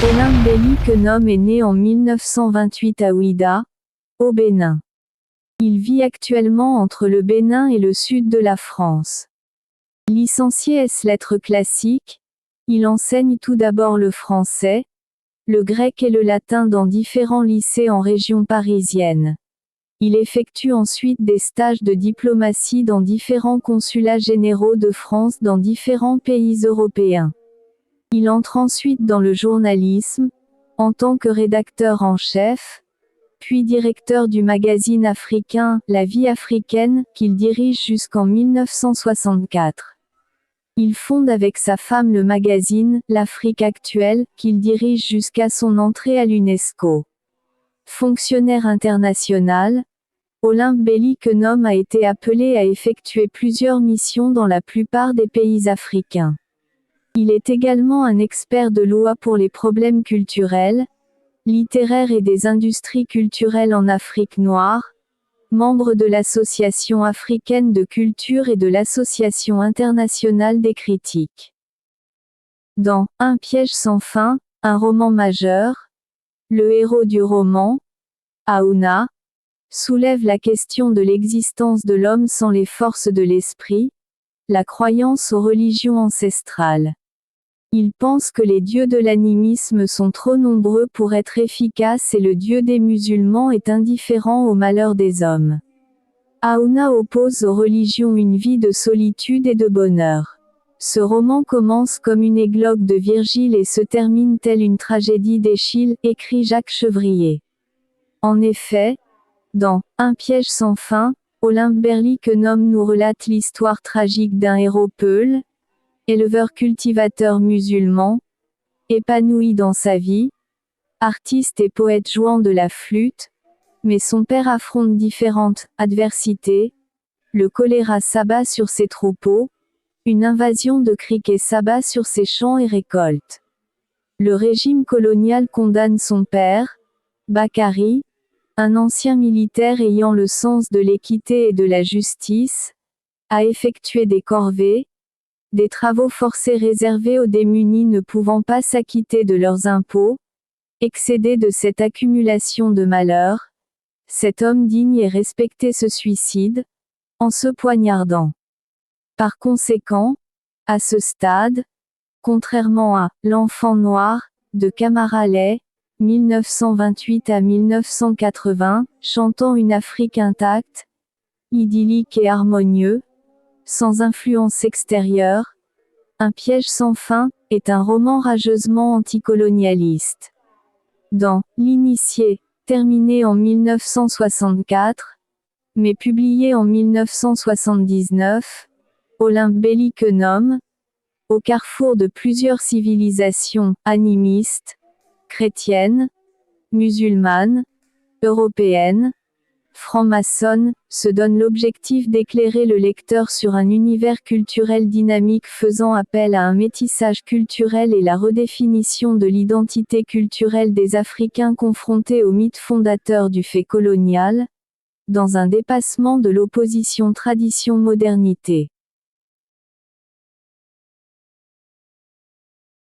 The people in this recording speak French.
Olympe Kenom est né en 1928 à Ouidah, au Bénin. Il vit actuellement entre le Bénin et le sud de la France. Licencié ès lettres classiques, il enseigne tout d'abord le français, le grec et le latin dans différents lycées en région parisienne. Il effectue ensuite des stages de diplomatie dans différents consulats généraux de France dans différents pays européens. Il entre ensuite dans le journalisme, en tant que rédacteur en chef, puis directeur du magazine africain « La Vie africaine » qu'il dirige jusqu'en 1964. Il fonde avec sa femme le magazine « L'Afrique actuelle » qu'il dirige jusqu'à son entrée à l'UNESCO. Fonctionnaire international, Olympe Kenom a été appelé à effectuer plusieurs missions dans la plupart des pays africains. Il est également un expert de l'OA pour les problèmes culturels, littéraires et des industries culturelles en Afrique noire, membre de l'Association africaine de culture et de l'Association internationale des critiques. Dans Un piège sans fin, un roman majeur, le héros du roman, Aouna, soulève la question de l'existence de l'homme sans les forces de l'esprit, la croyance aux religions ancestrales. Il pense que les dieux de l'animisme sont trop nombreux pour être efficaces et le dieu des musulmans est indifférent aux malheurs des hommes. Aouna oppose aux religions une vie de solitude et de bonheur. Ce roman commence comme une églogue de Virgile et se termine telle une tragédie d'Échille, écrit Jacques Chevrier. En effet, dans Un piège sans fin, Olympe Kenom nous relate l'histoire tragique d'un héros peul, éleveur-cultivateur musulman, épanoui dans sa vie, artiste et poète jouant de la flûte, mais son père affronte différentes adversités, le choléra s'abat sur ses troupeaux, une invasion de criquets s'abat sur ses champs et récoltes. Le régime colonial condamne son père, Bakary, un ancien militaire ayant le sens de l'équité et de la justice, à effectuer des corvées, des travaux forcés réservés aux démunis ne pouvant pas s'acquitter de leurs impôts. Excédé de cette accumulation de malheurs, cet homme digne et respecté se suicide, en se poignardant. Par conséquent, à ce stade, contrairement à L'Enfant noir, de Camara Lay, 1928 à 1980, chantant une Afrique intacte, idyllique et harmonieux, sans influence extérieure, Un piège sans fin, est un roman rageusement anticolonialiste. Dans L'Initié, terminé en 1964, mais publié en 1979, Olympe Kenom, au carrefour de plusieurs civilisations animistes, chrétiennes, musulmanes, européennes, franc-maçonne, se donne l'objectif d'éclairer le lecteur sur un univers culturel dynamique faisant appel à un métissage culturel et la redéfinition de l'identité culturelle des Africains confrontés au mythe fondateur du fait colonial, dans un dépassement de l'opposition tradition-modernité.